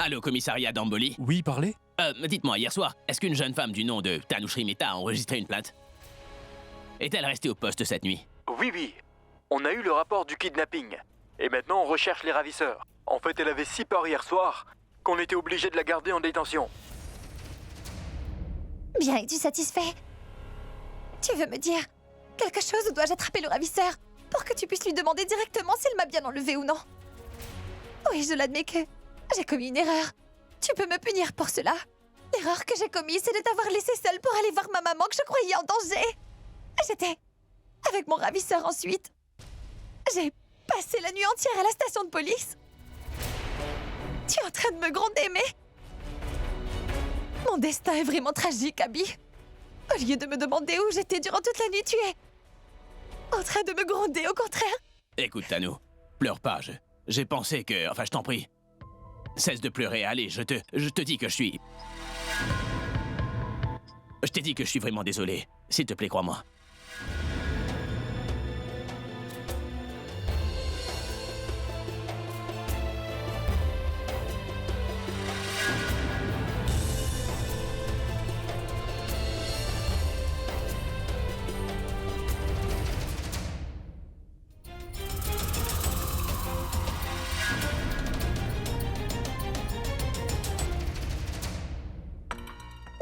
Allô, commissariat d'Amboli? Oui, parlez. Dites-moi, hier soir, est-ce qu'une jeune femme du nom de Tanoushri Mehta a enregistré une plainte? Est-elle restée au poste cette nuit? Oui. On a eu le rapport du kidnapping. Et maintenant, on recherche les ravisseurs. En fait, elle avait si peur hier soir qu'on était obligé de la garder en détention. Bien, es-tu satisfait? Tu veux me dire quelque chose ou dois-je attraper le ravisseur pour que tu puisses lui demander directement s'il m'a bien enlevé ou non? Oui, je l'admets que j'ai commis une erreur. Tu peux me punir pour cela. L'erreur que j'ai commise, c'est de t'avoir laissé seule pour aller voir ma maman que je croyais en danger. J'étais avec mon ravisseur ensuite. J'ai passé la nuit entière à la station de police. Tu es en train de me gronder, mais... Mon destin est vraiment tragique, Abby. Au lieu de me demander où j'étais durant toute la nuit, tu es... en train de me gronder, au contraire. Écoute, Tanou, pleure pas, j'ai pensé que... Enfin, je t'en prie. Cesse de pleurer, allez, je te dis que je suis... Je t'ai dit que je suis vraiment désolé. S'il te plaît, crois-moi.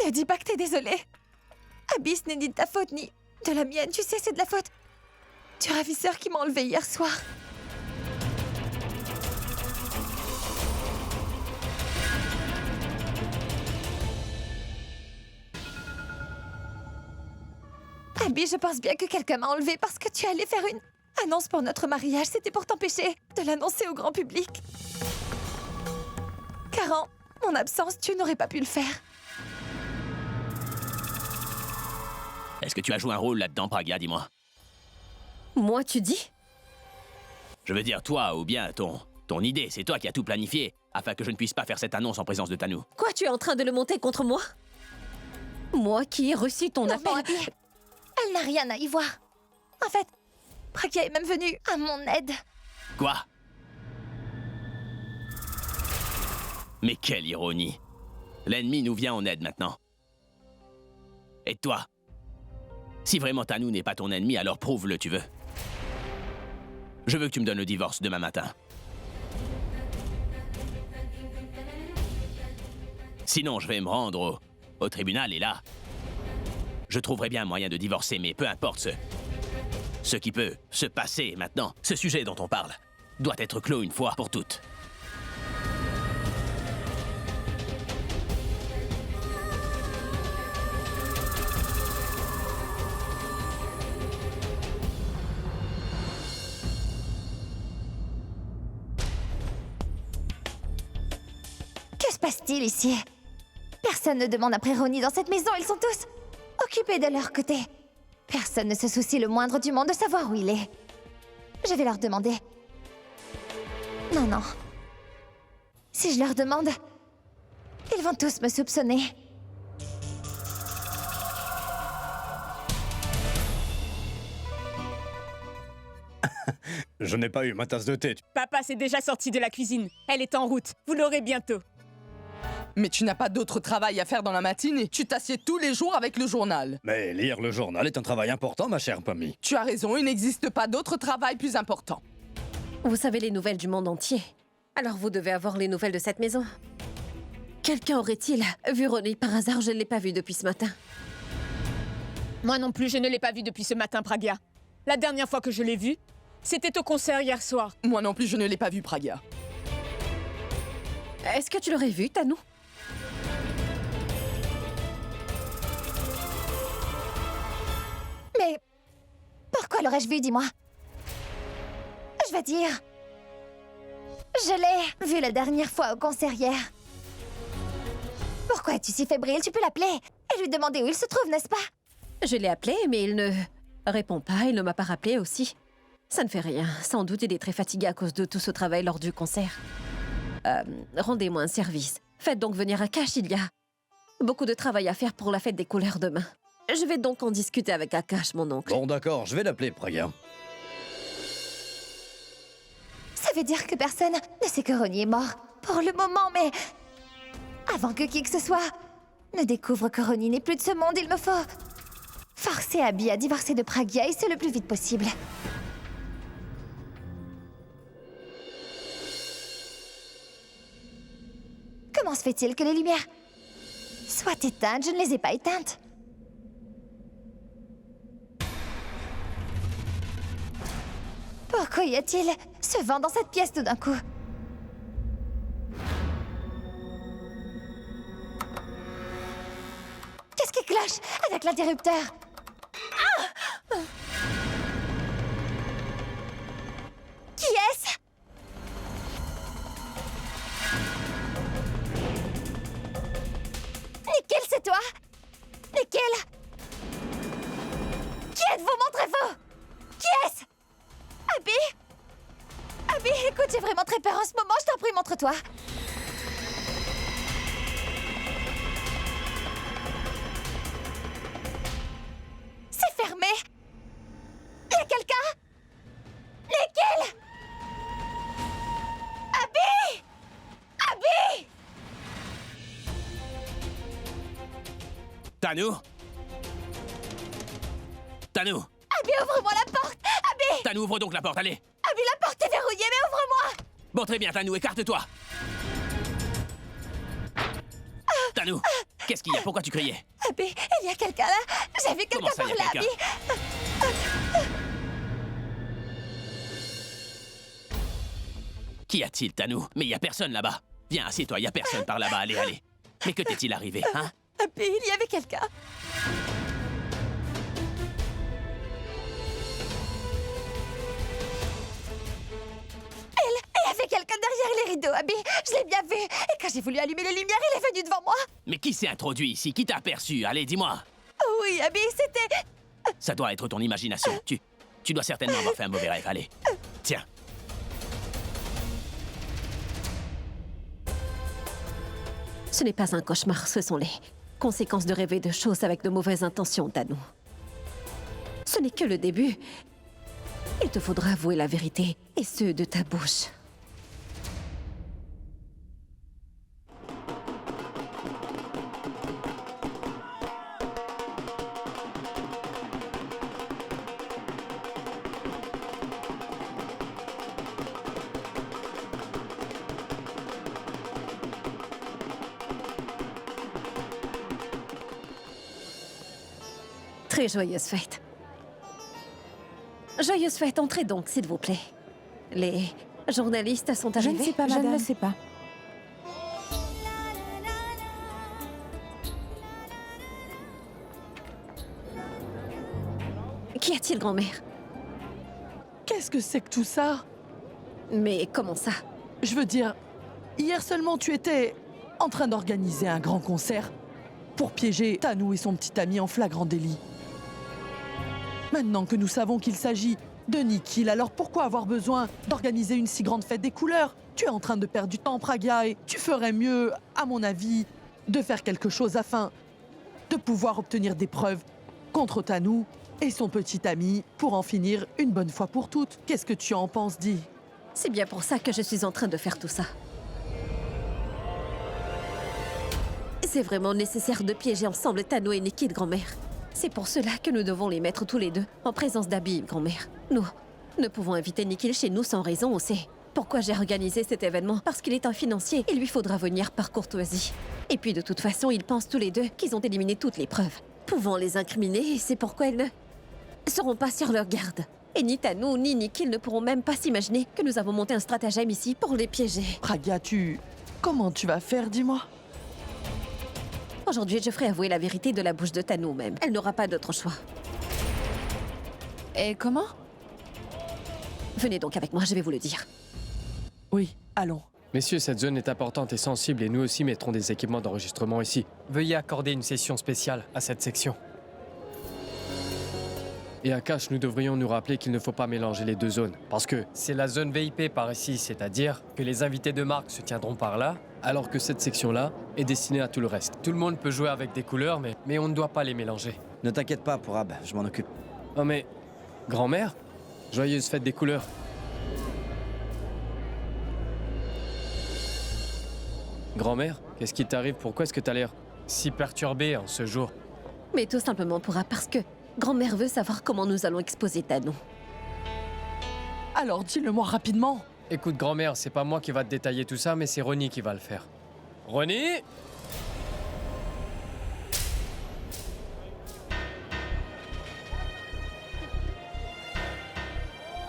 Ne dis pas que t'es désolée. Abby, ce n'est ni de ta faute, ni de la mienne. Tu sais, c'est de la faute du ravisseur qui m'a enlevée hier soir. Abby, je pense bien que quelqu'un m'a enlevée parce que tu allais faire une annonce pour notre mariage. C'était pour t'empêcher de l'annoncer au grand public. Car en mon absence, tu n'aurais pas pu le faire. Est-ce que tu as joué un rôle là-dedans, Pragya, dis-moi? Moi, tu dis? Je veux dire, toi, ou bien ton idée, c'est toi qui as tout planifié, afin que je ne puisse pas faire cette annonce en présence de Tanou. Quoi, tu es en train de le monter contre moi? Moi qui ai reçu ton appel... Non, Abby, elle n'a rien à y voir. En fait, Pragya est même venue à mon aide. Quoi? Mais quelle ironie! L'ennemi nous vient en aide maintenant. Et toi? Si vraiment Tanou n'est pas ton ennemi, alors prouve-le, tu veux. Je veux que tu me donnes le divorce demain matin. Sinon, je vais me rendre au tribunal et là, je trouverai bien un moyen de divorcer, mais peu importe ce qui peut se passer maintenant. Ce sujet dont on parle doit être clos une fois pour toutes. Que se passe-t-il ici? Personne ne demande après Ronnie dans cette maison, ils sont tous occupés de leur côté. Personne ne se soucie le moindre du monde de savoir où il est. Je vais leur demander. Non. Si je leur demande, ils vont tous me soupçonner. Je n'ai pas eu ma tasse de thé. Papa s'est déjà sorti de la cuisine. Elle est en route. Vous l'aurez bientôt. Mais tu n'as pas d'autre travail à faire dans la matinée. Tu t'assieds tous les jours avec le journal. Mais lire le journal est un travail important, ma chère Pommy. Tu as raison, il n'existe pas d'autre travail plus important. Vous savez les nouvelles du monde entier. Alors vous devez avoir les nouvelles de cette maison. Quelqu'un aurait-il vu Ronnie par hasard? Je ne l'ai pas vu depuis ce matin. Moi non plus, je ne l'ai pas vu depuis ce matin, Pragya. La dernière fois que je l'ai vu, c'était au concert hier soir. Moi non plus, je ne l'ai pas vu, Pragya. Est-ce que tu l'aurais vu, Tanou? Mais pourquoi l'aurais-je vu, dis-moi? Je veux dire... Je l'ai vu la dernière fois au concert hier. Pourquoi es-tu si fébrile? Tu peux l'appeler et lui demander où il se trouve, n'est-ce pas? Je l'ai appelé, mais il ne répond pas. Il ne m'a pas rappelé aussi. Ça ne fait rien. Sans doute, il est très fatigué à cause de tout ce travail lors du concert. Rendez-moi un service. Faites donc venir Akash, il y a beaucoup de travail à faire pour la fête des couleurs demain. Je vais donc en discuter avec Akash, mon oncle. Bon, d'accord, je vais l'appeler, Pragya. Ça veut dire que personne ne sait que Ronnie est mort. Pour le moment, mais Avant que qui que ce soit ne découvre que Ronnie n'est plus de ce monde, il me faut forcer Abby à divorcer de Pragya et ce le plus vite possible. Comment se fait-il que les lumières soient éteintes? Je ne les ai pas éteintes. Pourquoi y a-t-il ce vent dans cette pièce tout d'un coup? Qu'est-ce qui cloche avec l'interrupteur? Qui est-ce? Nickel, c'est toi? Nickel? Qui êtes-vous? Montrez-vous! Qui est-ce? Abby? Abby, écoute, j'ai vraiment très peur en ce moment, je t'en prie, montre-toi. C'est fermé. Y a quelqu'un? Nickel? Abby? Abby? Tanou? Tanou? Abby, ouvre-moi la porte! Abby! Tanou, ouvre donc la porte, allez! Abby, la porte est verrouillée, mais ouvre-moi! Bon, très bien, Tanou, écarte-toi! Tanou, qu'est-ce qu'il y a? Pourquoi tu criais? Abby, il y a quelqu'un là? J'ai vu Comment quelqu'un ça, par y a là, quelqu'un? Abby! Qu'y a-t-il, Tanou? Mais y a personne là-bas. Viens, assieds-toi, y a personne par là-bas, allez, allez. Mais que t'est-il arrivé, hein? Abby, il y avait quelqu'un. Il y avait quelqu'un derrière les rideaux, Abby. Je l'ai bien vu. Et quand j'ai voulu allumer les lumières, il est venu devant moi. Mais qui s'est introduit ici? Qui t'a aperçu? Allez, dis-moi. Oh oui, Abby, c'était... Ça doit être ton imagination. Tu dois certainement avoir fait un mauvais rêve, allez. Tiens. Ce n'est pas un cauchemar, ce sont les conséquences de rêver de choses avec de mauvaises intentions, Tanou. Ce n'est que le début. Il te faudra avouer la vérité, et ce, de ta bouche. Très joyeuse fête. Joyeuse fête, entrez donc, s'il vous plaît. Les journalistes sont Je arrivés. ne sais pas, madame. Je ne le sais pas. Qu'y a-t-il, grand-mère? Qu'est-ce que c'est que tout ça? Mais comment ça? Je veux dire, hier seulement tu étais en train d'organiser un grand concert pour piéger Tanou et son petit ami en flagrant délit. Maintenant que nous savons qu'il s'agit de Nikhil, alors pourquoi avoir besoin d'organiser une si grande fête des couleurs? Tu es en train de perdre du temps, Pragya, et tu ferais mieux, à mon avis, de faire quelque chose afin de pouvoir obtenir des preuves contre Tanou et son petit ami pour en finir une bonne fois pour toutes. Qu'est-ce que tu en penses, dis? C'est bien pour ça que je suis en train de faire tout ça. C'est vraiment nécessaire de piéger ensemble Tanou et Nikhil, grand-mère. C'est pour cela que nous devons les mettre tous les deux en présence d'Abby, grand-mère. Nous ne pouvons inviter Nikhil chez nous sans raison, on sait. Pourquoi j'ai organisé cet événement? Parce qu'il est un financier, il lui faudra venir par courtoisie. Et puis de toute façon, ils pensent tous les deux qu'ils ont éliminé toutes les preuves. Pouvant les incriminer, c'est pourquoi ils ne seront pas sur leur garde. Et ni Tanou ni Nikhil ne pourront même pas s'imaginer que nous avons monté un stratagème ici pour les piéger. Pragya, comment tu vas faire, dis-moi? Aujourd'hui, je ferai avouer la vérité de la bouche de Tanou même. Elle n'aura pas d'autre choix. Et comment? Venez donc avec moi, je vais vous le dire. Oui, allons. Messieurs, cette zone est importante et sensible et nous aussi mettrons des équipements d'enregistrement ici. Veuillez accorder une session spéciale à cette section. Et Akash, nous devrions nous rappeler qu'il ne faut pas mélanger les deux zones. Parce que c'est la zone VIP par ici, c'est-à-dire que les invités de marque se tiendront par là, alors que cette section-là est destinée à tout le reste. Tout le monde peut jouer avec des couleurs, mais on ne doit pas les mélanger. Ne t'inquiète pas, Pourab, je m'en occupe. Oh mais... Grand-mère, joyeuse fête des couleurs. Grand-mère, qu'est-ce qui t'arrive? Pourquoi est-ce que t'as l'air si perturbée en ce jour? Mais tout simplement parce que grand-mère veut savoir comment nous allons exposer Tanou. Alors dis-le-moi rapidement. Écoute, grand-mère, c'est pas moi qui va te détailler tout ça, mais c'est Ronnie qui va le faire. Ronnie?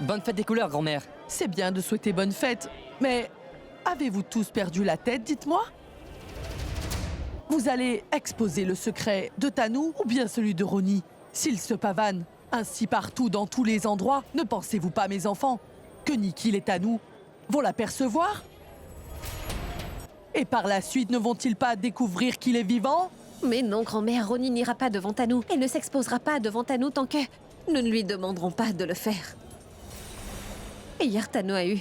Bonne fête des couleurs, grand-mère. C'est bien de souhaiter bonne fête, mais avez-vous tous perdu la tête, dites-moi? Vous allez exposer le secret de Tanou ou bien celui de Ronnie? S'il se pavane ainsi partout dans tous les endroits, ne pensez-vous pas, mes enfants, que ni qu'il et Tanou vont l'apercevoir? Et par la suite, ne vont-ils pas découvrir qu'il est vivant? Mais non, grand-mère, Ronnie n'ira pas devant Tanou. Elle ne s'exposera pas devant Tanou tant que nous ne lui demanderons pas de le faire. Et hier, Tanou a eu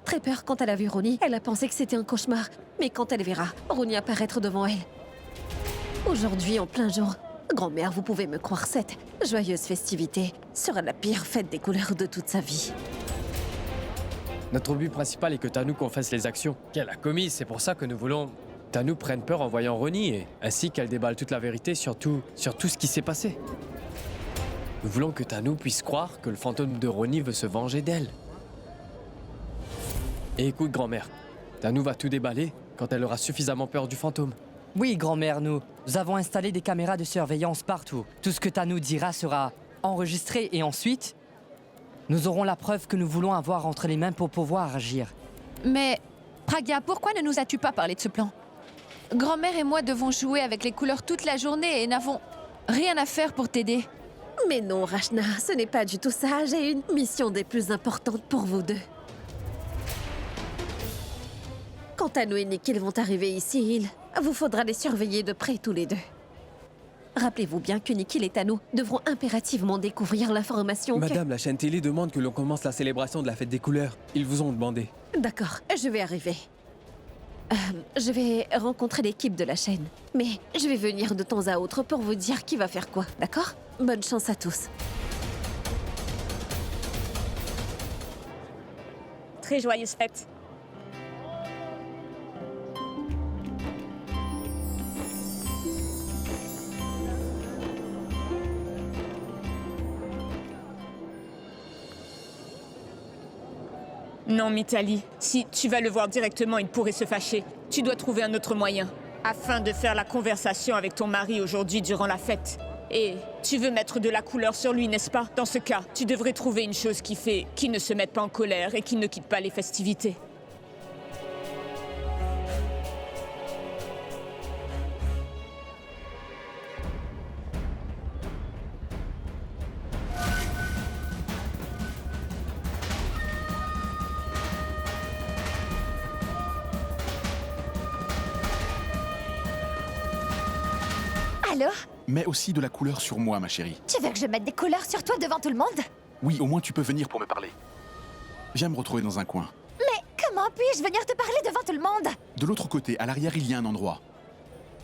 très peur quand elle a vu Ronnie. Elle a pensé que c'était un cauchemar. Mais quand elle verra Ronnie apparaître devant elle... Aujourd'hui, en plein jour, grand-mère, vous pouvez me croire, cette joyeuse festivité sera la pire fête des couleurs de toute sa vie. Notre but principal est que Tanou confesse les actions qu'elle a commises. C'est pour ça que nous voulons... Tanou prenne peur en voyant Ronnie, et ainsi qu'elle déballe toute la vérité sur tout ce qui s'est passé. Nous voulons que Tanou puisse croire que le fantôme de Ronnie veut se venger d'elle. Et écoute, grand-mère, Tanou va tout déballer quand elle aura suffisamment peur du fantôme. Oui, grand-mère, nous avons installé des caméras de surveillance partout. Tout ce que Tanou dira sera enregistré et ensuite, nous aurons la preuve que nous voulons avoir entre les mains pour pouvoir agir. Mais, Pragya, pourquoi ne nous as-tu pas parlé de ce plan? Grand-mère et moi devons jouer avec les couleurs toute la journée et n'avons rien à faire pour t'aider. Mais non, Rachna, ce n'est pas du tout ça. J'ai une mission des plus importantes pour vous deux. Quand Tanou et Nikhil vont arriver ici, il vous faudra les surveiller de près tous les deux. Rappelez-vous bien que Nikhil et Tanou devront impérativement découvrir l'information Madame, la chaîne télé demande que l'on commence la célébration de la fête des couleurs. Ils vous ont demandé. D'accord, je vais arriver. Je vais rencontrer l'équipe de la chaîne. Mais je vais venir de temps à autre pour vous dire qui va faire quoi, d'accord? Bonne chance à tous. Très joyeuse fête. Non, Mitali, si tu vas le voir directement, il pourrait se fâcher. Tu dois trouver un autre moyen, afin de faire la conversation avec ton mari aujourd'hui durant la fête. Et tu veux mettre de la couleur sur lui, n'est-ce pas? Dans ce cas, tu devrais trouver une chose qui fait qu'il ne se mette pas en colère et qu'il ne quitte pas les festivités. Allô? Mets aussi de la couleur sur moi, ma chérie. Tu veux que je mette des couleurs sur toi devant tout le monde? Oui, au moins tu peux venir pour me parler. Viens me retrouver dans un coin. Mais comment puis-je venir te parler devant tout le monde? De l'autre côté, à l'arrière, il y a un endroit.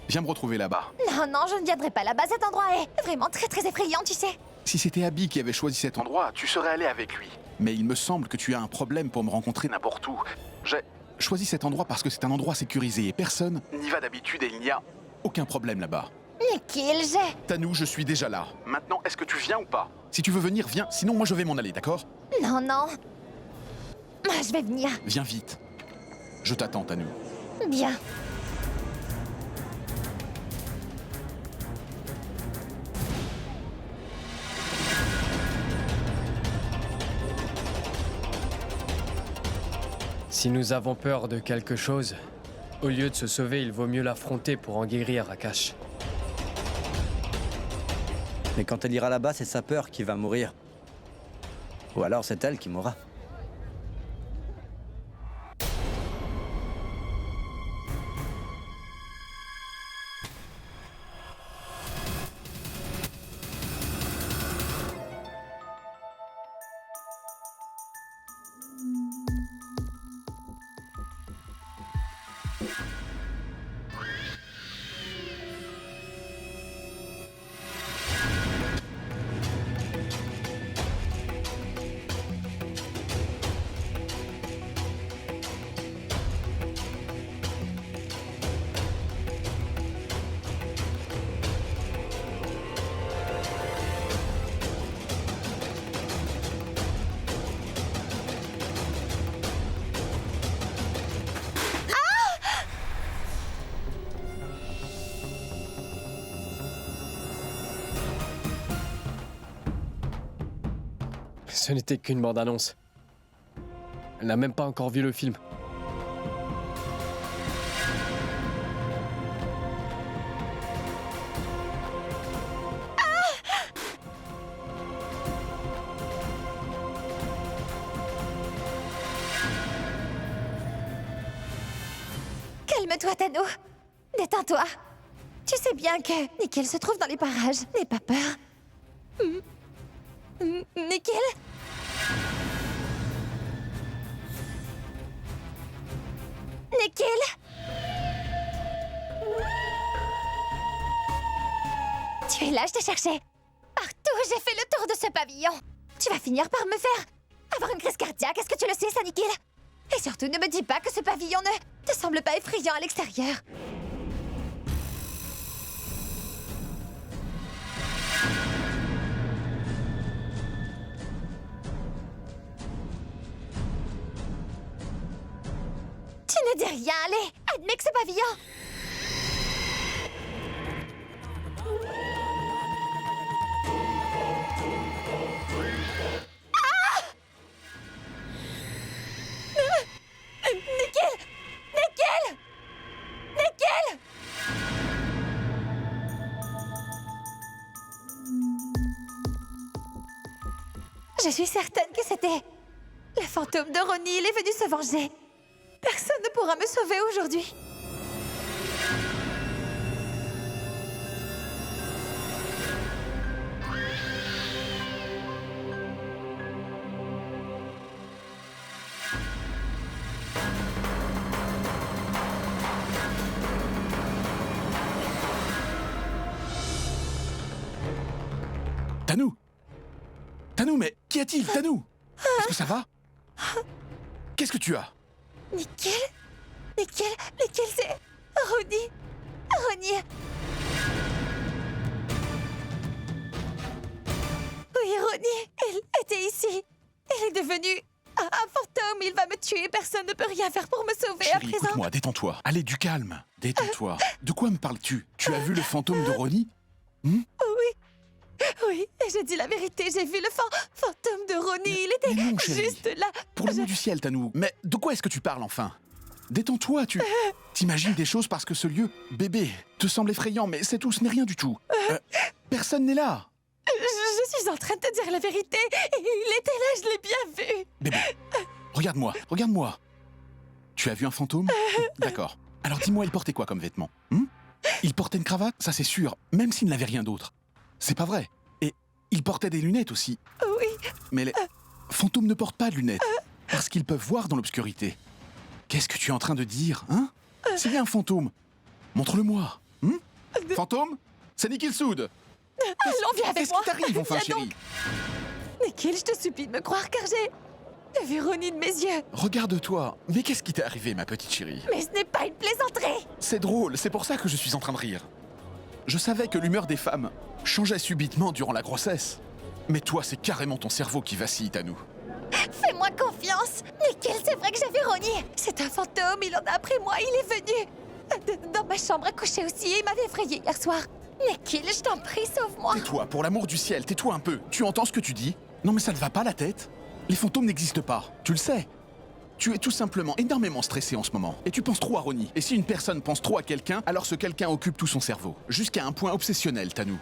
Viens me retrouver là-bas. Non, non, je ne viendrai pas là-bas. Cet endroit est vraiment très très effrayant, tu sais. Si c'était Abby qui avait choisi cet endroit, tu serais allé avec lui. Mais il me semble que tu as un problème pour me rencontrer n'importe où. J'ai choisi cet endroit parce que c'est un endroit sécurisé et personne n'y va d'habitude et il n'y a aucun problème là-bas. Nikhil, j'ai... Tanou, je suis déjà là. Maintenant, est-ce que tu viens ou pas? Si tu veux venir, viens. Sinon, moi, je vais m'en aller, d'accord? Non, non. Je vais venir. Viens vite. Je t'attends, Tanou. Bien. Si nous avons peur de quelque chose, au lieu de se sauver, il vaut mieux l'affronter pour en guérir, Akash. Mais quand elle ira là-bas, c'est sa peur qui va mourir. Ou alors c'est elle qui mourra. Ce n'était qu'une bande-annonce. Elle n'a même pas encore vu le film. Calme-toi, Tano. Détends-toi. Tu sais bien que Nickel se trouve dans les parages. N'aie pas peur. Nickel? Nickel? Tu es là, je te cherchais. Partout, j'ai fait le tour de ce pavillon. Tu vas finir par me faire avoir une crise cardiaque, est-ce que tu le sais, ça, Nickel? Et surtout, ne me dis pas que ce pavillon ne te semble pas effrayant à l'extérieur. Tu ne dis rien, allez, admets que ce pavillon... Nickel! Nickel! Nickel! Je suis certaine que c'était le fantôme de Ronnie. Il est venu se venger. Personne ne pourra me sauver aujourd'hui. Tanou! Tanou, mais qu'y a-t-il, Tanou? Est-ce que ça va? Qu'est-ce que tu as? Nickel? Nickel? Nickel, c'est... Ronnie! Ronnie! Oui, Ronnie, elle était ici. Elle est devenue un fantôme. Il va me tuer. Personne ne peut rien faire pour me sauver à Chérie, présent. écoute-moi, détends-toi. Allez, du calme. Détends-toi. De quoi me parles-tu? Tu as vu le fantôme de Ronnie? Oui. Oui, et j'ai dit la vérité. J'ai vu le fantôme de Ronnie. Il était Mais non, chérie. juste là. Pour le nom du ciel, Tanou. Mais de quoi est-ce que tu parles, enfin? Détends-toi, tu... T'imagines des choses parce que ce lieu, bébé, te semble effrayant, mais c'est tout, ce n'est rien du tout. Personne n'est là. Je suis en train de te dire la vérité. Il était là, je l'ai bien vu. Bébé, regarde-moi, regarde-moi. Tu as vu un fantôme? D'accord. Alors dis-moi, il portait quoi comme vêtement? Il portait une cravate, ça c'est sûr, même s'il n'avait rien d'autre. C'est pas vrai. Et il portait des lunettes aussi. Oui. Mais les fantômes ne portent pas de lunettes, parce qu'ils peuvent voir dans l'obscurité. Qu'est-ce que tu es en train de dire, hein? C'est bien un fantôme. Montre-le-moi. Fantôme? C'est Nickel Sood. Allons, viens avec Qu'est-ce moi. qui t'arrive, enfin, Viens chérie? donc. Nickel, je te supplie de me croire, car j'ai vu Ronnie de mes yeux. Regarde-toi. Mais qu'est-ce qui t'est arrivé, ma petite chérie? Mais ce n'est pas une plaisanterie. C'est drôle, c'est pour ça que je suis en train de rire. Je savais que l'humeur des femmes changeait subitement durant la grossesse. Mais toi, c'est carrément ton cerveau qui vacille, Tanou. Fais-moi confiance. Nickel, c'est vrai que j'ai vu Ronnie. C'est un fantôme, il en a après moi, il est venu. Dans ma chambre à coucher aussi, il m'avait effrayé hier soir. Nickel, je t'en prie, sauve-moi. Tais-toi, pour l'amour du ciel, tais-toi un peu. Tu entends ce que tu dis? Non mais ça ne va pas la tête. Les fantômes n'existent pas, tu le sais. Tu es tout simplement énormément stressé en ce moment. Et tu penses trop à Ronnie. Et si une personne pense trop à quelqu'un, alors ce quelqu'un occupe tout son cerveau. Jusqu'à un point obsessionnel, Tanou.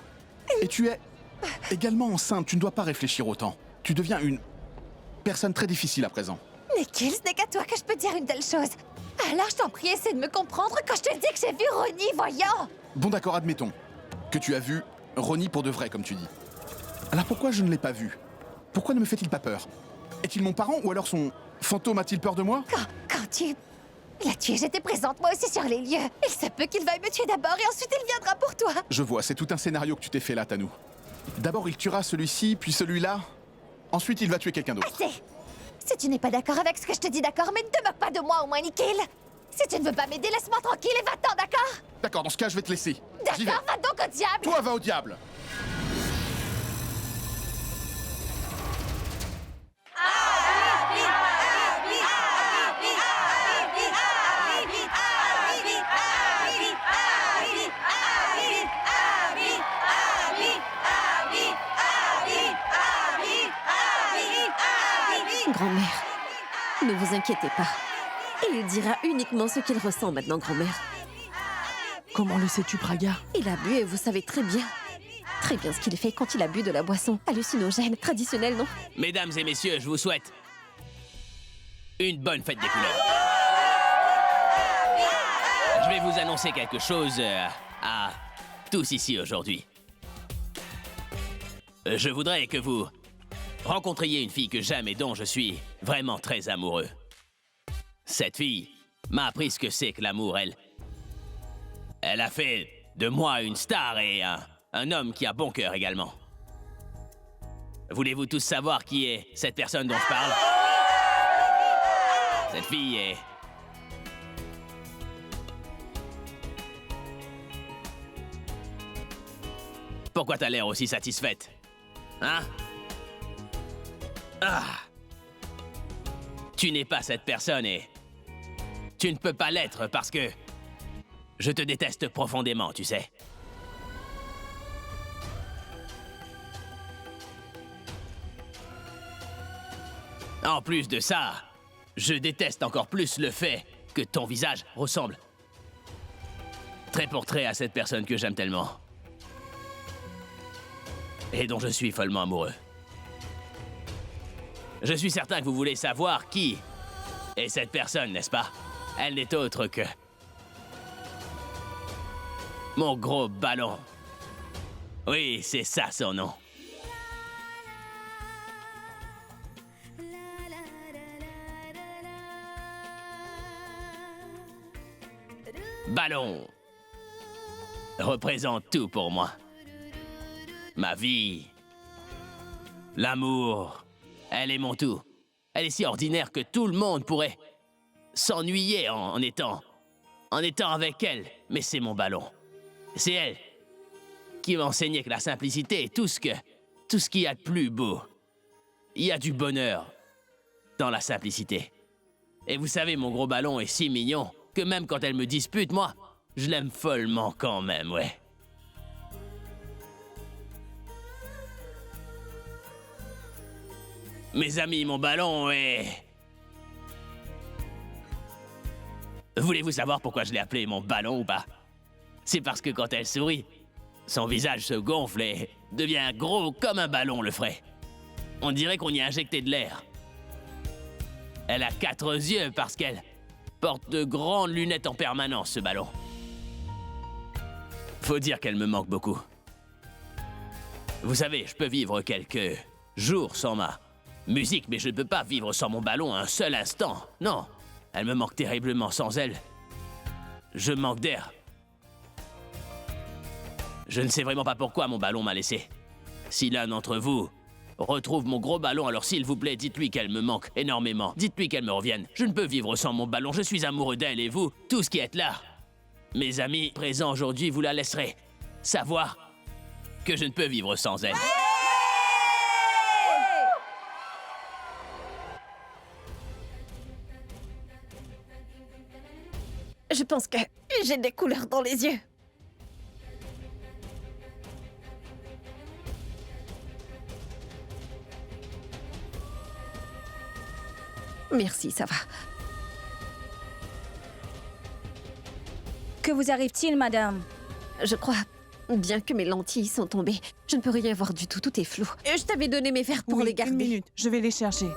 Et tu es également enceinte, tu ne dois pas réfléchir autant. Tu deviens une personne très difficile à présent. Nickel, ce n'est qu'à toi que je peux dire une telle chose. Alors je t'en prie, essaie de me comprendre quand je te dis que j'ai vu Ronnie, voyons. Bon d'accord, admettons. Que tu as vu Ronnie pour de vrai, comme tu dis. Alors pourquoi je ne l'ai pas vu? Pourquoi ne me fait-il pas peur? Est-il mon parent ou alors son fantôme a-t-il peur de moi? Quand tu l'as tué, j'étais présente moi aussi sur les lieux. Il se peut qu'il veuille me tuer d'abord et ensuite il viendra pour toi. Je vois, c'est tout un scénario que tu t'es fait là, Tanou. D'abord il tuera celui-ci, puis celui-là. Ensuite il va tuer quelqu'un d'autre. Assez. Si tu n'es pas d'accord avec ce que je te dis, d'accord, mais ne te moque pas de moi au moins, Nickel. Si tu ne veux pas m'aider, laisse-moi tranquille et va-t'en, d'accord? D'accord, dans ce cas je vais te laisser. J'y vais. D'accord, va donc au diable. Toi va au diable. grand-mère. Ne vous inquiétez pas. Il dira uniquement ce qu'il ressent maintenant, grand-mère. Comment le sais-tu, Praga? Il a bu et vous savez très bien ce qu'il fait quand il a bu de la boisson hallucinogène, traditionnelle, non? Mesdames et messieurs, je vous souhaite une bonne fête des couleurs. Je vais vous annoncer quelque chose à tous ici aujourd'hui. Je voudrais que vous rencontriez une fille que j'aime et dont je suis vraiment très amoureux. Cette fille m'a appris ce que c'est que l'amour, Elle a fait de moi une star et un homme qui a bon cœur également. Voulez-vous tous savoir qui est cette personne dont je parle? Cette fille est... Pourquoi t'as l'air aussi satisfaite? Hein? Ah! Tu n'es pas cette personne et... Tu ne peux pas l'être parce que... Je te déteste profondément, tu sais. En plus de ça, je déteste encore plus le fait que ton visage ressemble trait pour trait à cette personne que j'aime tellement. Et dont je suis follement amoureux. Je suis certain que vous voulez savoir qui est cette personne, n'est-ce pas? Elle n'est autre que... mon gros ballon. Oui, c'est ça son nom. Ballon représente tout pour moi. Ma vie, l'amour, elle est mon tout. Elle est si ordinaire que tout le monde pourrait s'ennuyer en étant avec elle. Mais c'est mon ballon. C'est elle qui m'a enseigné que la simplicité est tout ce qu'il y a de plus beau. Il y a du bonheur dans la simplicité. Et vous savez, mon gros ballon est si mignon que même quand elle me dispute, moi, je l'aime follement quand même, ouais. Mes amis, mon ballon est... Voulez-vous savoir pourquoi je l'ai appelé mon ballon ou pas? C'est parce que quand elle sourit, son visage se gonfle et devient gros comme un ballon le ferait. On dirait qu'on y a injecté de l'air. Elle a 4 yeux parce qu'elle porte de grandes lunettes en permanence, ce ballon. Faut dire qu'elle me manque beaucoup. Vous savez, je peux vivre quelques jours sans ma musique, mais je ne peux pas vivre sans mon ballon un seul instant. Non, elle me manque terriblement. Sans elle, je manque d'air. Je ne sais vraiment pas pourquoi mon ballon m'a laissé. Si l'un d'entre vous retrouve mon gros ballon, alors s'il vous plaît, dites-lui qu'elle me manque énormément. Dites-lui qu'elle me revienne. Je ne peux vivre sans mon ballon, je suis amoureux d'elle et vous, tous qui êtes là. Mes amis présents aujourd'hui, vous la laisserez savoir que je ne peux vivre sans elle. Je pense que j'ai des couleurs dans les yeux. Merci, ça va. Que vous arrive-t-il, madame? Je crois bien que mes lentilles sont tombées. Je ne peux rien voir du tout, tout est flou. Je t'avais donné mes verres pour les garder. Une minute, je vais les chercher.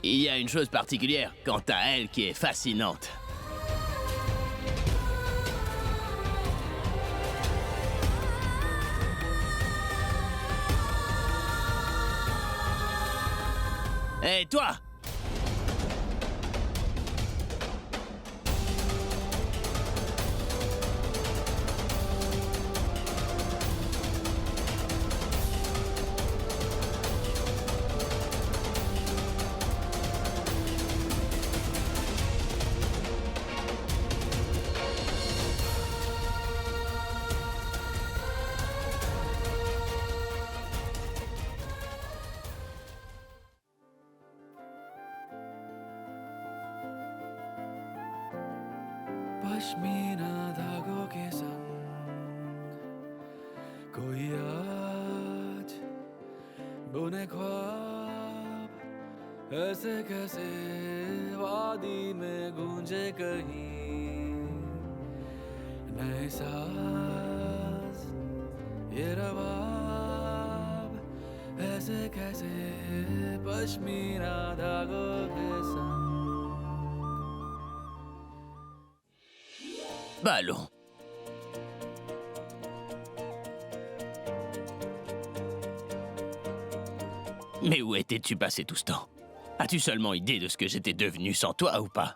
Il y a une chose particulière quant à elle qui est fascinante. Hé, toi! Pashmina धागों के संग उन्हें ख्वाब ऐसे कैसे वादी में गूंजे कहीं नए साज ये रबाब ऐसे कैसे पश्मीना धागों के संग Bah allons. Mais où étais-tu passé tout ce temps? As-tu seulement idée de ce que j'étais devenu sans toi ou pas?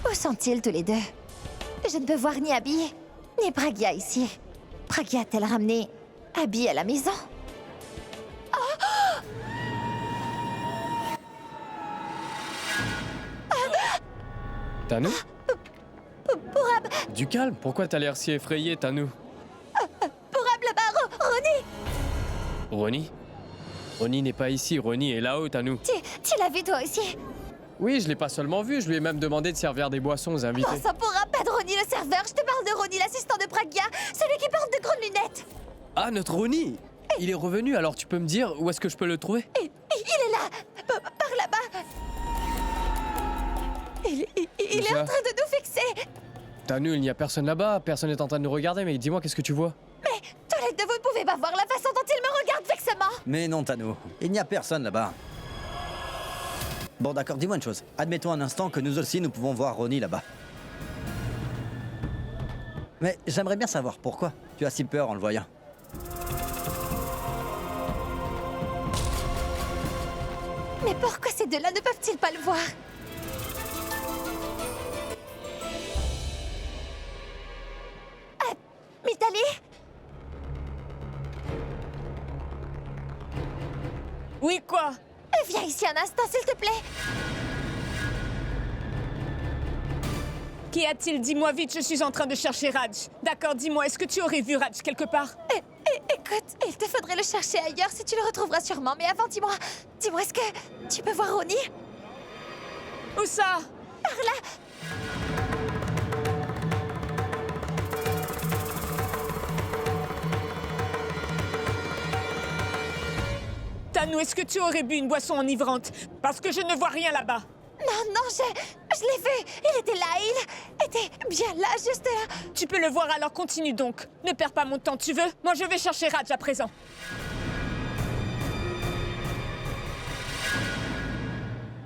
Où sont-ils tous les deux? Je ne peux voir ni Abby, ni Pragia ici. Pragia a-t-elle ramené Abby à la maison? Tanou? Pourab, Du calme, pourquoi t'as l'air si effrayé, Tanou? Pourab là-bas, Ronnie! Ronnie? Ronnie n'est pas ici, Ronnie est là-haut, Tanou. Tu l'as vu toi aussi? Oui, je l'ai pas seulement vu, je lui ai même demandé de servir des boissons aux invités. Oh, ça pourra pas de Ronnie le serveur, je te parle de Ronnie l'assistant de Pragia, celui qui porte de grandes lunettes! Ah, notre Ronnie! Il est revenu, alors tu peux me dire où est-ce que je peux le trouver? Il est là, par là-bas! Il est en train de nous fixer! Tanou, il n'y a personne là-bas, personne n'est en train de nous regarder, mais dis-moi, qu'est-ce que tu vois? Mais tous les deux, vous ne pouvez pas voir la façon dont il me regarde vexement! Mais non, Tanou, il n'y a personne là-bas. Bon, d'accord, dis-moi une chose. Admettons un instant que nous aussi, nous pouvons voir Ronnie là-bas. Mais j'aimerais bien savoir pourquoi tu as si peur en le voyant. Mais pourquoi ces deux-là ne peuvent-ils pas le voir? Mitali? Oui, quoi? Viens ici un instant, s'il te plaît. Qu'y a-t-il? Dis-moi vite, je suis en train de chercher Raj. D'accord, dis-moi, est-ce que tu aurais vu Raj quelque part? Écoute, il te faudrait le chercher ailleurs si tu le retrouveras sûrement. Mais avant, dis-moi, est-ce que tu peux voir Ronnie? Où ça? Par là. Tanou, est-ce que tu aurais bu une boisson enivrante? Parce que je ne vois rien là-bas. Non, je l'ai vu. Il était là, il était bien là, juste là. Tu peux le voir, alors continue donc. Ne perds pas mon temps, tu veux? Moi, je vais chercher Raj à présent.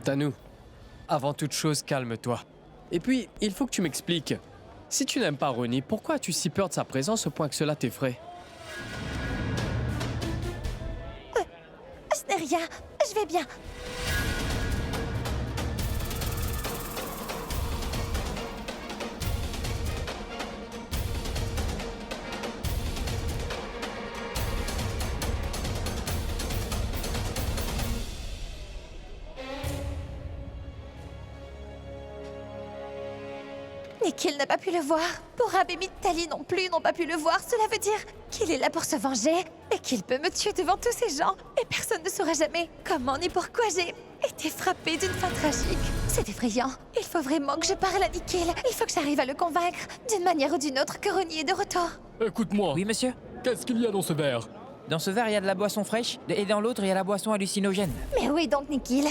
Tanou, avant toute chose, calme-toi. Et puis, il faut que tu m'expliques. Si tu n'aimes pas Ronnie, pourquoi as-tu si peur de sa présence au point que cela t'effraie? Ce n'est rien, je vais bien. Nikhil n'a pas pu le voir. Pourab et Mitali non plus n'ont pas pu le voir. Cela veut dire qu'il est là pour se venger et qu'il peut me tuer devant tous ces gens. Et personne ne saura jamais comment ni pourquoi j'ai été frappée d'une fin tragique. C'est effrayant. Il faut vraiment que je parle à Nikhil. Il faut que j'arrive à le convaincre, d'une manière ou d'une autre, que Ronnie est de retour. Écoute-moi. Oui, monsieur? Qu'est-ce qu'il y a dans ce verre? Dans ce verre, il y a de la boisson fraîche, et dans l'autre, il y a la boisson hallucinogène. Mais oui, donc, Nikhil.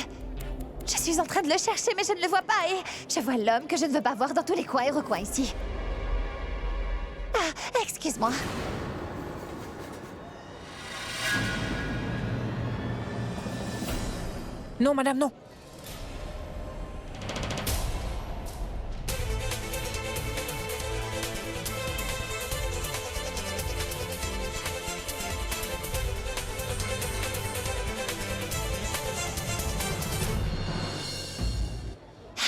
Je suis en train de le chercher, mais je ne le vois pas et je vois l'homme que je ne veux pas voir dans tous les coins et recoins ici. Ah, excuse-moi. Non, madame, non.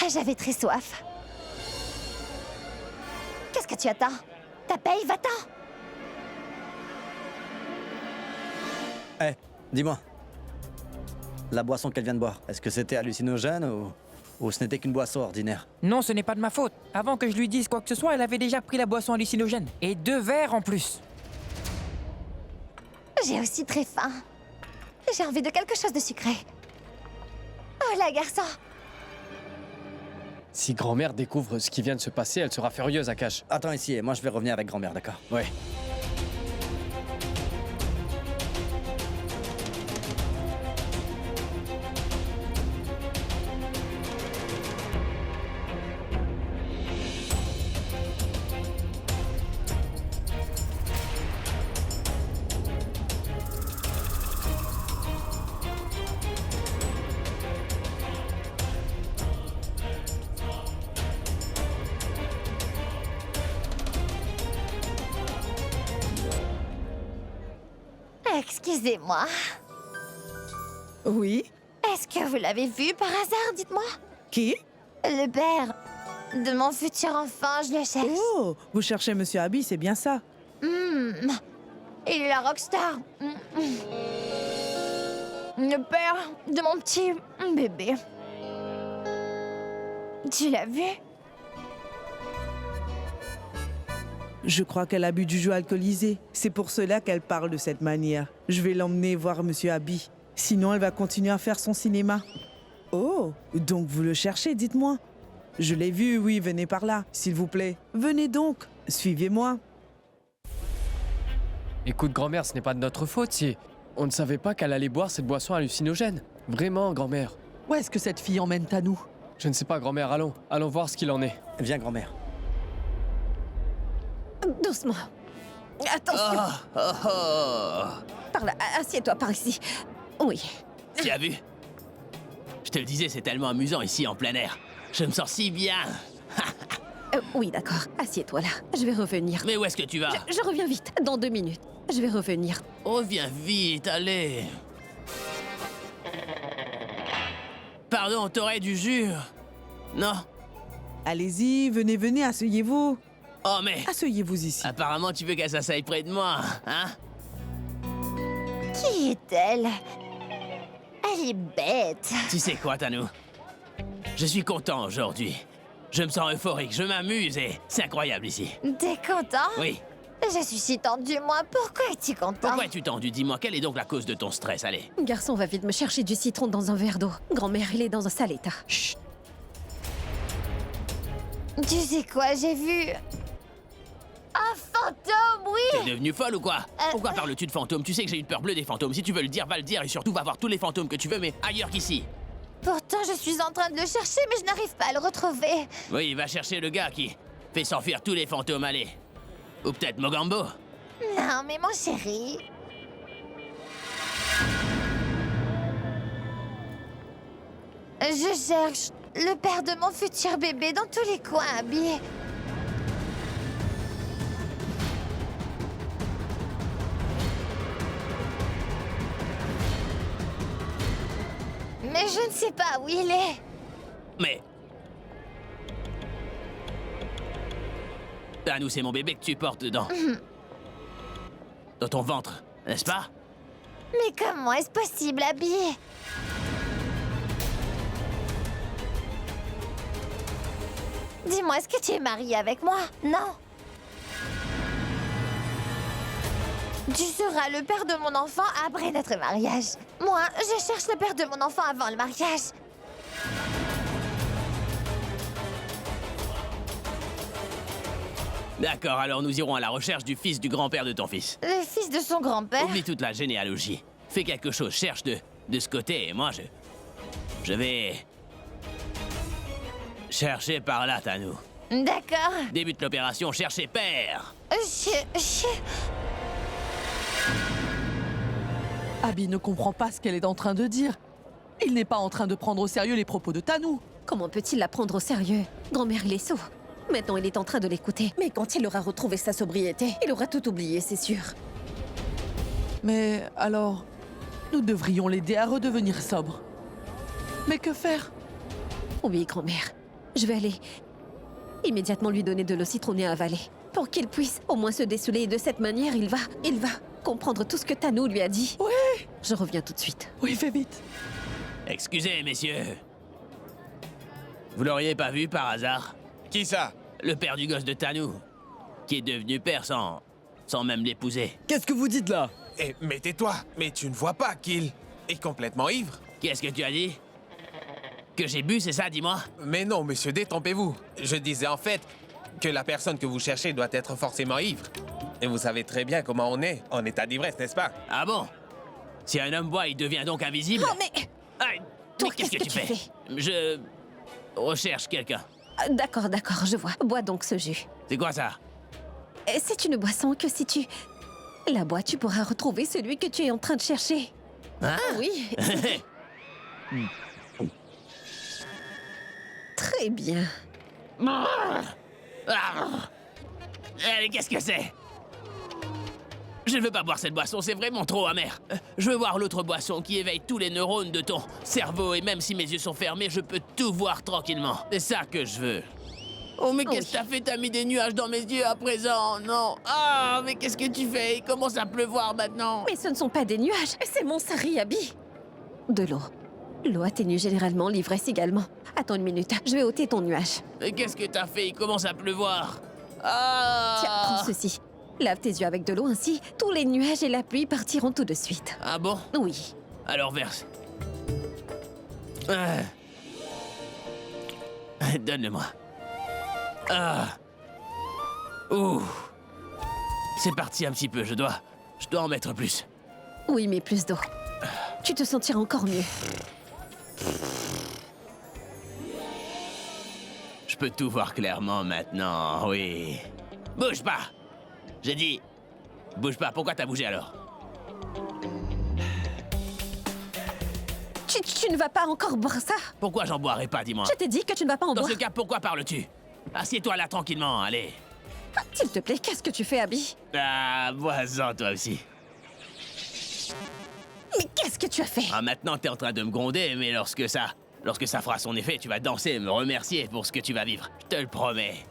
J'avais très soif. Qu'est-ce que tu attends? Ta paye, va-t'en! Eh, dis-moi. La boisson qu'elle vient de boire, est-ce que c'était hallucinogène ou ce n'était qu'une boisson ordinaire? Non, ce n'est pas de ma faute. Avant que je lui dise quoi que ce soit, elle avait déjà pris la boisson hallucinogène. Et 2 verres en plus. J'ai aussi très faim. J'ai envie de quelque chose de sucré. Oh là, garçon! Si grand-mère découvre ce qui vient de se passer, elle sera furieuse, Akash. Attends ici, et moi je vais revenir avec grand-mère, d'accord? Ouais. Excusez-moi. Oui? Est-ce que vous l'avez vu par hasard, dites-moi? Qui? Le père de mon futur enfant, je le cherche. Oh, vous cherchez Monsieur Abby, c'est bien ça. Il est la rockstar. Le père de mon petit bébé. Tu l'as vu? Je crois qu'elle a bu du jus alcoolisé. C'est pour cela qu'elle parle de cette manière. Je vais l'emmener voir Monsieur Abby. Sinon, elle va continuer à faire son cinéma. Oh, donc vous le cherchez, dites-moi. Je l'ai vu, oui, venez par là, s'il vous plaît. Venez donc, suivez-moi. Écoute, grand-mère, ce n'est pas de notre faute si... On ne savait pas qu'elle allait boire cette boisson hallucinogène. Vraiment, grand-mère. Où est-ce que cette fille emmène Tanou? Je ne sais pas, grand-mère, allons. Allons voir ce qu'il en est. Viens, grand-mère. Doucement. Attention. Par là, assieds-toi par ici. Oui. Tu as vu? Je te le disais, c'est tellement amusant ici en plein air. Je me sens si bien. Oui, d'accord. Assieds-toi là. Je vais revenir. Mais où est-ce que tu vas? Je reviens vite. Dans 2 minutes. Je vais revenir. Reviens vite, allez. Pardon, t'aurais du jus? Non. Allez-y, venez, venez, asseyez-vous. Oh, mais... Asseyez-vous ici. Apparemment, tu veux qu'elle s'asseye près de moi, hein? Qui est-elle? Elle est bête. Tu sais quoi, Tanou? Je suis content aujourd'hui. Je me sens euphorique, je m'amuse et c'est incroyable ici. T'es content? Oui. Je suis si tendue, moi. Pourquoi es-tu content? Pourquoi es-tu tendu? Dis-moi, quelle est donc la cause de ton stress? Allez. Garçon, va vite me chercher du citron dans un verre d'eau. Grand-mère, il est dans un sale état. Chut. Tu sais quoi, j'ai vu... un fantôme, oui! T'es devenue folle ou quoi? Pourquoi parles-tu de fantômes? Tu sais que j'ai une peur bleue des fantômes. Si tu veux le dire, va le dire et surtout va voir tous les fantômes que tu veux, mais ailleurs qu'ici. Pourtant, je suis en train de le chercher, mais je n'arrive pas à le retrouver. Oui, va chercher le gars qui fait s'enfuir tous les fantômes, allez. Ou peut-être Mogambo. Non, mais mon chéri... Je cherche le père de mon futur bébé dans tous les coins, Abby. Mais je ne sais pas où il est. Mais... Tanou, c'est mon bébé que tu portes dedans. Dans ton ventre, n'est-ce pas? Mais comment est-ce possible, Abby? Dis-moi, est-ce que tu es mariée avec moi? Non. Tu seras le père de mon enfant après notre mariage. Moi, je cherche le père de mon enfant avant le mariage. D'accord, alors nous irons à la recherche du fils du grand-père de ton fils. Le fils de son grand-père? Oublie toute la généalogie. Fais quelque chose, cherche de ce côté et moi je vais... chercher par là, Tanou. D'accord. Débute l'opération chercher père. Abby ne comprend pas ce qu'elle est en train de dire. Il n'est pas en train de prendre au sérieux les propos de Tanou. Comment peut-il la prendre au sérieux? Grand-mère, il est sourd. Maintenant, il est en train de l'écouter. Mais quand il aura retrouvé sa sobriété, il aura tout oublié, c'est sûr. Mais alors, nous devrions l'aider à redevenir sobre. Mais que faire? Oui, grand-mère. Je vais aller immédiatement lui donner de l'eau citronnée à avaler. Pour qu'il puisse au moins se dessouler. Et de cette manière, il va comprendre tout ce que Tanou lui a dit. Oui. Je reviens tout de suite. Oui, fais vite. Excusez, messieurs. Vous l'auriez pas vu par hasard? Qui ça? Le père du gosse de Tanou, qui est devenu père sans même l'épouser. Qu'est-ce que vous dites là? Eh, mais tais-toi. Mais tu ne vois pas qu'il est complètement ivre? Qu'est-ce que tu as dit? Que j'ai bu, c'est ça, dis-moi? Mais non, monsieur, détrompez-vous. Je disais en fait que la personne que vous cherchez doit être forcément ivre. Et vous savez très bien comment on est, en état d'ivresse, n'est-ce pas? Ah bon? Si un homme boit, il devient donc invisible? Oh, mais... Ah, mais qu'est-ce que tu fais? Je recherche quelqu'un. D'accord, je vois. Bois donc ce jus. C'est quoi ça? C'est une boisson que si tu la bois, tu pourras retrouver celui que tu es en train de chercher. Hein? Oui. Très bien. Allez, qu'est-ce que c'est? Je ne veux pas boire cette boisson, c'est vraiment trop amer. Je veux boire l'autre boisson qui éveille tous les neurones de ton cerveau et même si mes yeux sont fermés, je peux tout voir tranquillement. C'est ça que je veux. Oh, mais qu'est-ce que t'as fait? T'as mis des nuages dans mes yeux à présent, non? Ah, mais qu'est-ce que tu fais? Il commence à pleuvoir maintenant. Mais ce ne sont pas des nuages, c'est mon sari-abi. De l'eau. L'eau atténue généralement l'ivresse également. Attends une minute, je vais ôter ton nuage. Mais qu'est-ce que t'as fait? Il commence à pleuvoir. Ah! Tiens, prends ceci. Lave tes yeux avec de l'eau, ainsi tous les nuages et la pluie partiront tout de suite. Ah bon? Oui. Alors verse. Donne-le-moi. Ah. Ouh. C'est parti un petit peu, je dois en mettre plus. Oui, mais plus d'eau. Tu te sentiras encore mieux. Je peux tout voir clairement maintenant, oui. Bouge pas! J'ai dit, bouge pas, pourquoi t'as bougé alors? Tu ne vas pas encore boire ça? Pourquoi j'en boirai pas, dis-moi? Je t'ai dit que tu ne vas pas en boire. Dans ce cas, pourquoi parles-tu? Assieds-toi là tranquillement, allez. S'il te plaît, qu'est-ce que tu fais, Abby? Ah, bois-en toi aussi. Mais qu'est-ce que tu as fait? Ah, maintenant t'es en train de me gronder, mais lorsque ça fera son effet, tu vas danser et me remercier pour ce que tu vas vivre. Je te le promets.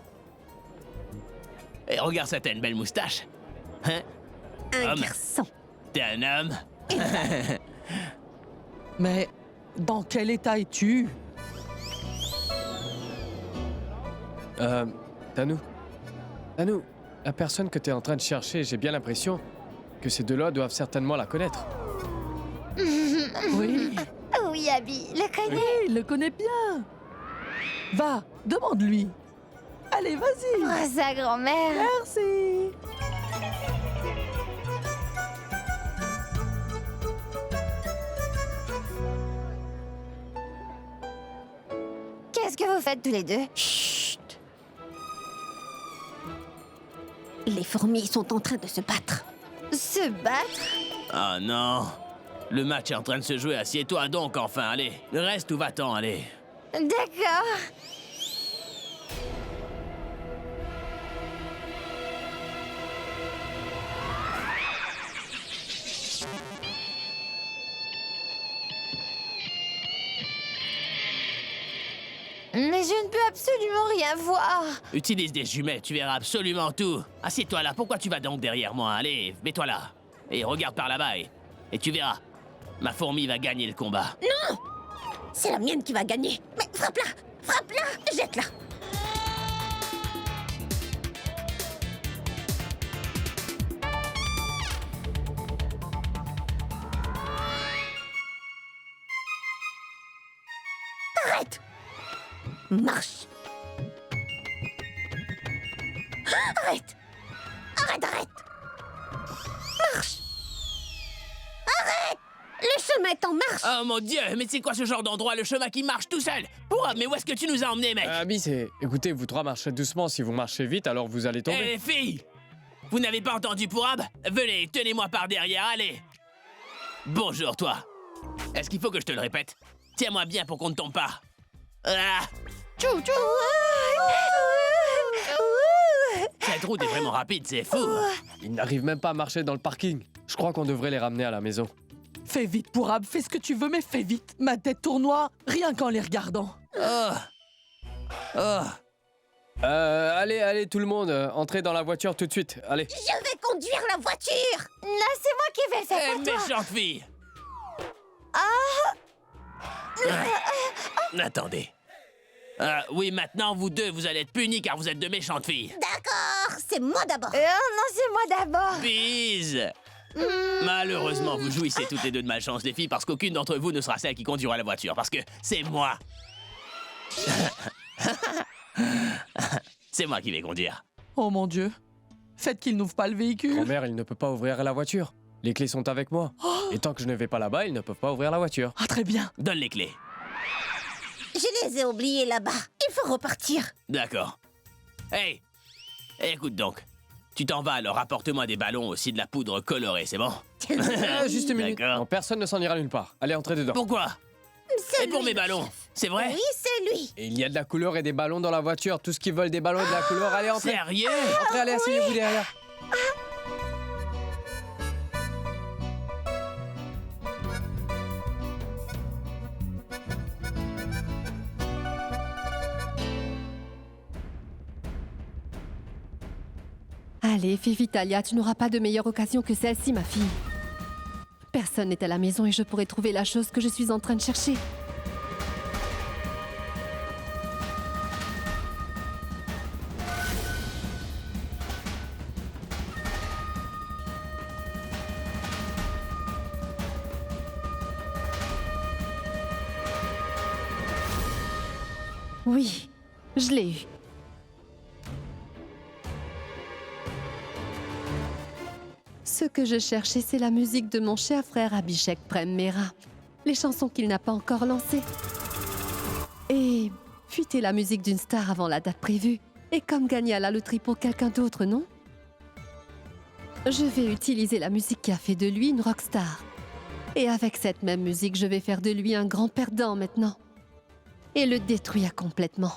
Et regarde ça, t'as une belle moustache. Hein? Un garçon. T'es un homme? Mais dans quel état es-tu? Tanou, la personne que t'es en train de chercher, j'ai bien l'impression que ces deux-là doivent certainement la connaître. Oui. Oui, Abby, le connaît. Oui, il le connaît bien. Va, demande-lui. Allez, vas-y. Oh, sa grand-mère. Merci. Qu'est-ce que vous faites tous les deux? Chut. Les fourmis sont en train de se battre. Se battre? Ah non. Le match est en train de se jouer, assieds-toi donc enfin, allez. Reste ou va-t'en, allez. D'accord. Mais je ne peux absolument rien voir. Utilise des jumelles, tu verras absolument tout. Assieds-toi là, pourquoi tu vas donc derrière moi? Allez, mets-toi là. Et regarde par là-bas et tu verras. Ma fourmi va gagner le combat. Non! C'est la mienne qui va gagner. Mais frappe-la! Frappe-la! Jette-la! Arrête! Marche! Arrête! Arrête! Marche! Arrête! Le chemin est en marche! Oh mon Dieu, mais c'est quoi ce genre d'endroit, le chemin qui marche tout seul? Pourquoi? Mais où est-ce que tu nous as emmenés, mec? Abby, c'est... Écoutez, vous trois marchez doucement. Si vous marchez vite, alors vous allez tomber. Eh, les filles! Vous n'avez pas entendu Pourab? Venez, tenez-moi par derrière, allez! Bonjour, toi. Est-ce qu'il faut que je te le répète? Tiens-moi bien pour qu'on ne tombe pas. Ah! Tchou, tchou. Cette route est vraiment rapide, c'est fou. Ils n'arrivent même pas à marcher dans le parking. Je crois qu'on devrait les ramener à la maison. Fais vite, Pourab, fais ce que tu veux, mais fais vite. Ma tête tournoie, rien qu'en les regardant. Allez, tout le monde, entrez dans la voiture tout de suite. Allez. Je vais conduire la voiture! Là, c'est moi qui vais le faire pour toi. Méchante fille! Attendez. Oui, maintenant, vous deux, vous allez être punis car vous êtes de méchantes filles. D'accord, c'est moi d'abord. Non, c'est moi d'abord. Bise! Malheureusement, vous jouissez toutes les deux de malchance, les filles, parce qu'aucune d'entre vous ne sera celle qui conduira la voiture, parce que c'est moi. C'est moi qui vais conduire. Oh mon Dieu. Faites qu'il n'ouvre pas le véhicule. Grand-mère, il ne peut pas ouvrir la voiture. Les clés sont avec moi. Et tant que je ne vais pas là-bas, ils ne peuvent pas ouvrir la voiture. Ah, très bien. Donne les clés. Je les ai oubliés là-bas. Il faut repartir. D'accord. Hey, écoute donc. Tu t'en vas, alors apporte-moi des ballons aussi de la poudre colorée, c'est bon? Juste une minute. D'accord. Non, personne ne s'en ira nulle part. Allez, entrez dedans. Pourquoi? C'est Et pour lui, mes le ballons, chef. c'est vrai? Oui, c'est lui. Et il y a de la couleur et des ballons dans la voiture. Tous qui veulent des ballons et de la couleur, allez, entrez. Sérieux? Entrez, allez, asseyez-vous derrière. Allez, Fifitalia, tu n'auras pas de meilleure occasion que celle-ci, ma fille. Personne n'est à la maison et je pourrai trouver la chose que je suis en train de chercher. Oui, je l'ai eu. Ce que je cherchais, c'est la musique de mon cher frère Abhishek Prem Mehra. Les chansons qu'il n'a pas encore lancées. Et fuiter la musique d'une star avant la date prévue. Et comme gagner à la loterie pour quelqu'un d'autre, non? Je vais utiliser la musique qui a fait de lui une rockstar. Et avec cette même musique, je vais faire de lui un grand perdant maintenant. Et le détruire complètement.